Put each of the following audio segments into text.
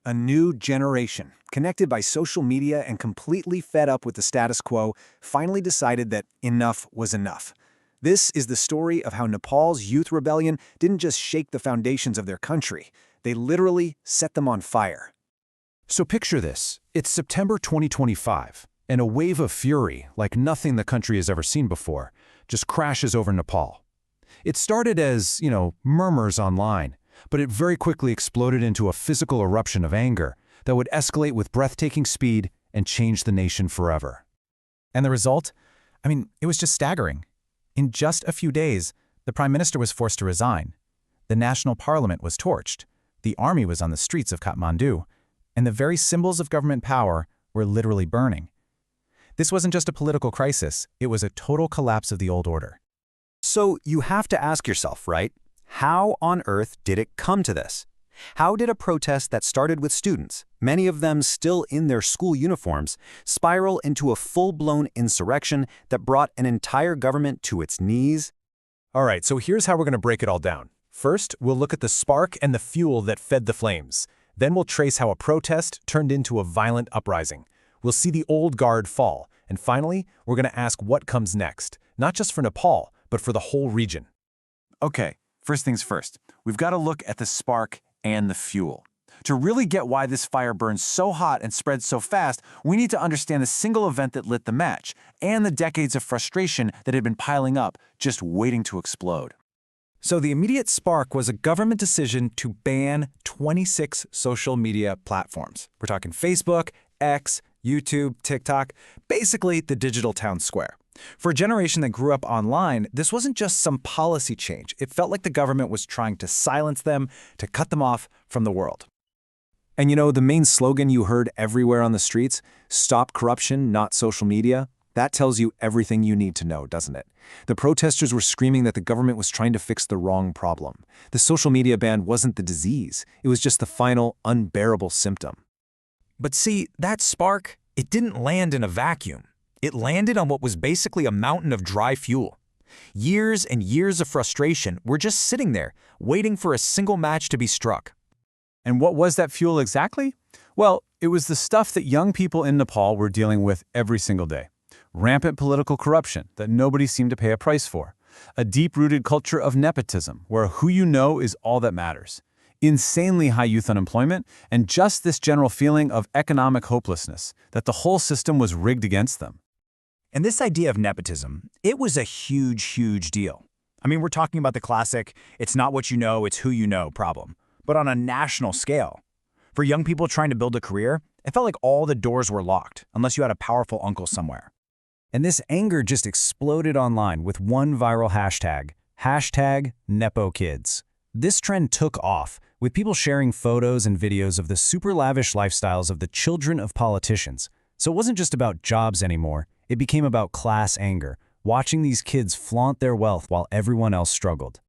A new generation, connected by social media and completely fed up with the status quo, finally decided that enough was enough. This is the story of how Nepal's youth rebellion didn't just shake the foundations of their country, they literally set them on fire. So picture this. It's September 2025, and a wave of fury, like nothing the country has ever seen before, just crashes over Nepal. It started as, murmurs online, but it very quickly exploded into a physical eruption of anger that would escalate with breathtaking speed and change the nation forever. And the result? It was just staggering. In just a few days, the Prime Minister was forced to resign. The national parliament was torched. The army was on the streets of Kathmandu. And the very symbols of government power were literally burning. This wasn't just a political crisis, it was a total collapse of the old order. So you have to ask yourself, right? How on earth did it come to this? How did a protest that started with students, many of them still in their school uniforms, spiral into a full-blown insurrection that brought an entire government to its knees? All right, so here's how we're going to break it all down. First, we'll look at the spark and the fuel that fed the flames. Then we'll trace how a protest turned into a violent uprising. We'll see the old guard fall. And finally, we're going to ask what comes next, not just for Nepal, but for the whole region. Okay, first things first. We've got to look at the spark and the fuel. To really get why this fire burns so hot and spreads so fast, we need to understand the single event that lit the match and the decades of frustration that had been piling up, just waiting to explode. So the immediate spark was a government decision to ban 26 social media platforms. We're talking Facebook, X, YouTube, TikTok, basically the digital town square. For a generation that grew up online, this wasn't just some policy change. It felt like the government was trying to silence them, to cut them off from the world. And the main slogan you heard everywhere on the streets, "Stop corruption, not social media," that tells you everything you need to know, doesn't it? The protesters were screaming that the government was trying to fix the wrong problem. The social media ban wasn't the disease. It was just the final, unbearable symptom. But see, that spark, it didn't land in a vacuum. It landed on what was basically a mountain of dry fuel. Years and years of frustration were just sitting there, waiting for a single match to be struck. And what was that fuel exactly? Well, it was the stuff that young people in Nepal were dealing with every single day. Rampant political corruption that nobody seemed to pay a price for. A deep-rooted culture of nepotism, where who you know is all that matters. Insanely high youth unemployment, and just this general feeling of economic hopelessness, that the whole system was rigged against them. And this idea of nepotism, it was a huge, huge deal. We're talking about the classic, it's not what you know, it's who you know problem, but on a national scale. For young people trying to build a career, it felt like all the doors were locked, unless you had a powerful uncle somewhere. And this anger just exploded online with one viral hashtag #NepoKids. This trend took off, with people sharing photos and videos of the super lavish lifestyles of the children of politicians. So it wasn't just about jobs anymore, it became about class anger, watching these kids flaunt their wealth while everyone else struggled.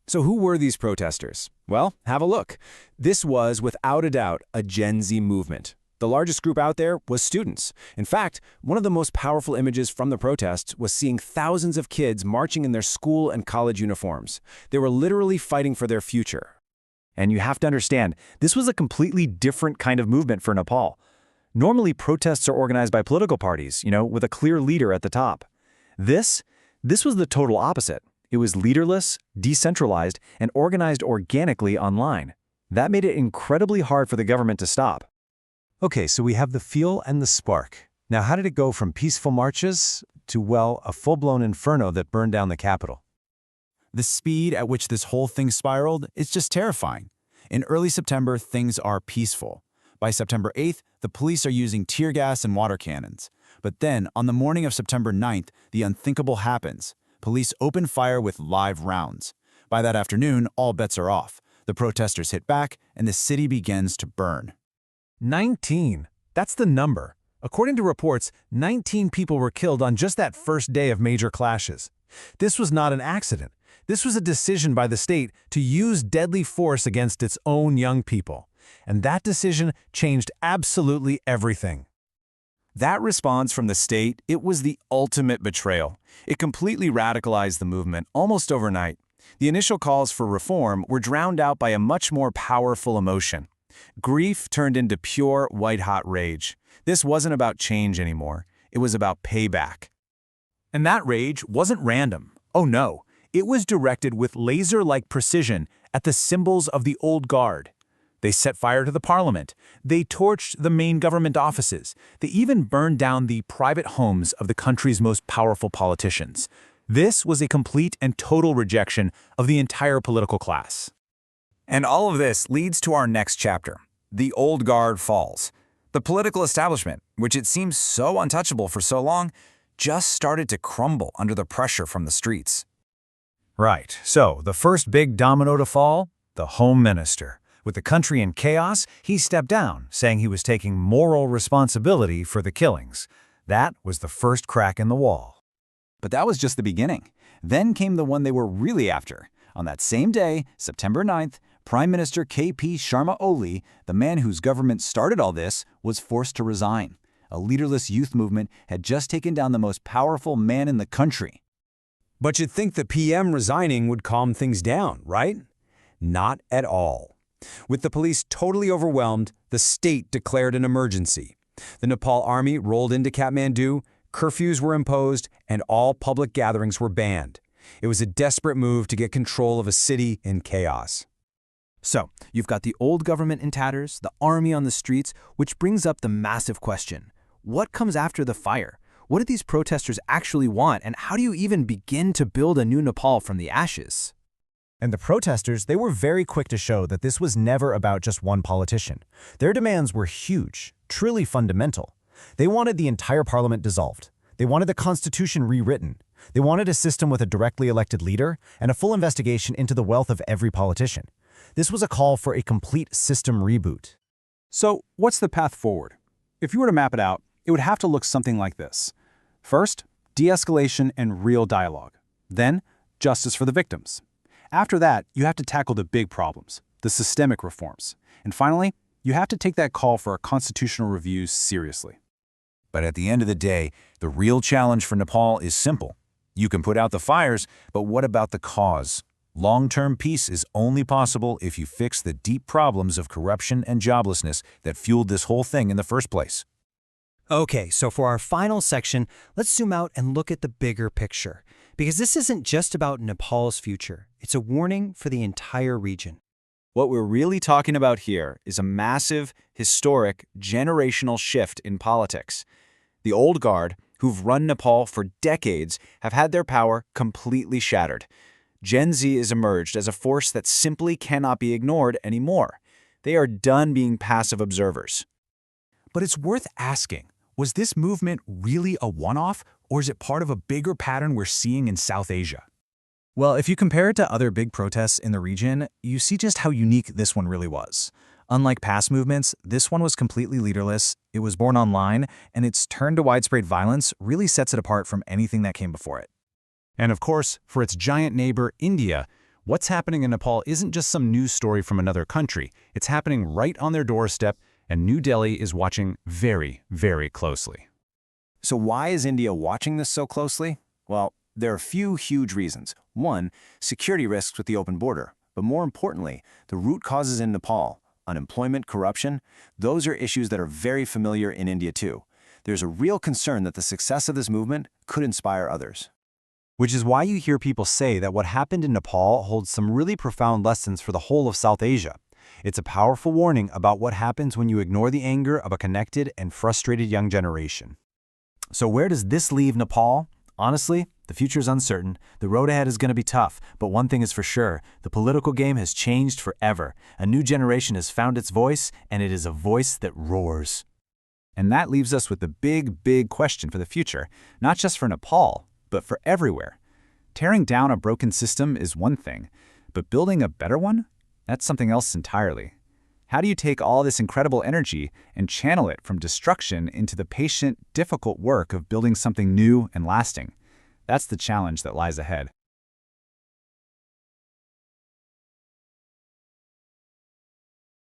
So who were these protesters? Well, have a look. This was, without a doubt, a Gen Z movement. The largest group out there was students. In fact, one of the most powerful images from the protests was seeing thousands of kids marching in their school and college uniforms. They were literally fighting for their future. And you have to understand, this was a completely different kind of movement for Nepal. Normally, protests are organized by political parties, with a clear leader at the top. This was the total opposite. It was leaderless, decentralized, and organized organically online. That made it incredibly hard for the government to stop. Okay, so we have the fuel and the spark. Now, how did it go from peaceful marches to, a full-blown inferno that burned down the capital? The speed at which this whole thing spiraled is just terrifying. In early September, things are peaceful. By September 8th, the police are using tear gas and water cannons. But then, on the morning of September 9th, the unthinkable happens. Police open fire with live rounds. By that afternoon, all bets are off. The protesters hit back, and the city begins to burn. 19. That's the number. According to reports, 19 people were killed on just that first day of major clashes. This was not an accident. This was a decision by the state to use deadly force against its own young people. And that decision changed absolutely everything. That response from the state, it was the ultimate betrayal. It completely radicalized the movement almost overnight. The initial calls for reform were drowned out by a much more powerful emotion. Grief turned into pure white-hot rage. This wasn't about change anymore. It was about payback. And that rage wasn't random. Oh no, it was directed with laser-like precision at the symbols of the old guard. They set fire to the parliament. They torched the main government offices. They even burned down the private homes of the country's most powerful politicians. This was a complete and total rejection of the entire political class. And all of this leads to our next chapter. The old guard falls. The political establishment, which it seems so untouchable for so long, just started to crumble under the pressure from the streets. Right, so the first big domino to fall, the Home Minister. With the country in chaos, he stepped down, saying he was taking moral responsibility for the killings. That was the first crack in the wall. But that was just the beginning. Then came the one they were really after. On that same day, September 9th, Prime Minister K.P. Sharma Oli, the man whose government started all this, was forced to resign. A leaderless youth movement had just taken down the most powerful man in the country. But you'd think the PM resigning would calm things down, right? Not at all. With the police totally overwhelmed, the state declared an emergency. The Nepal army rolled into Kathmandu, curfews were imposed, and all public gatherings were banned. It was a desperate move to get control of a city in chaos. So, you've got the old government in tatters, the army on the streets, which brings up the massive question. What comes after the fire? What do these protesters actually want, and how do you even begin to build a new Nepal from the ashes? And the protesters, they were very quick to show that this was never about just one politician. Their demands were huge, truly fundamental. They wanted the entire parliament dissolved. They wanted the constitution rewritten. They wanted a system with a directly elected leader and a full investigation into the wealth of every politician. This was a call for a complete system reboot. So, what's the path forward? If you were to map it out, it would have to look something like this. First, de-escalation and real dialogue. Then, justice for the victims. After that, you have to tackle the big problems, the systemic reforms. And finally, you have to take that call for a constitutional review seriously. But at the end of the day, the real challenge for Nepal is simple. You can put out the fires, but what about the cause? Long-term peace is only possible if you fix the deep problems of corruption and joblessness that fueled this whole thing in the first place. Okay, so for our final section, let's zoom out and look at the bigger picture. Because this isn't just about Nepal's future. It's a warning for the entire region. What we're really talking about here is a massive, historic, generational shift in politics. The old guard, who've run Nepal for decades, have had their power completely shattered. Gen Z has emerged as a force that simply cannot be ignored anymore. They are done being passive observers. But it's worth asking, was this movement really a one-off, or is it part of a bigger pattern we're seeing in South Asia? Well, if you compare it to other big protests in the region, you see just how unique this one really was. Unlike past movements, this one was completely leaderless, it was born online, and its turn to widespread violence really sets it apart from anything that came before it. And of course, for its giant neighbor, India, what's happening in Nepal isn't just some news story from another country. It's happening right on their doorstep, and New Delhi is watching very, very closely. So why is India watching this so closely? Well, there are a few huge reasons. One, security risks with the open border. But more importantly, the root causes in Nepal, unemployment, corruption, those are issues that are very familiar in India too. There's a real concern that the success of this movement could inspire others. Which is why you hear people say that what happened in Nepal holds some really profound lessons for the whole of South Asia. It's a powerful warning about what happens when you ignore the anger of a connected and frustrated young generation. So where does this leave Nepal? Honestly, the future is uncertain. The road ahead is going to be tough, but one thing is for sure, the political game has changed forever. A new generation has found its voice, and it is a voice that roars. And that leaves us with the big question for the future, not just for Nepal, but for everywhere. Tearing down a broken system is one thing, but building a better one? That's something else entirely. How do you take all this incredible energy and channel it from destruction into the patient, difficult work of building something new and lasting? That's the challenge that lies ahead.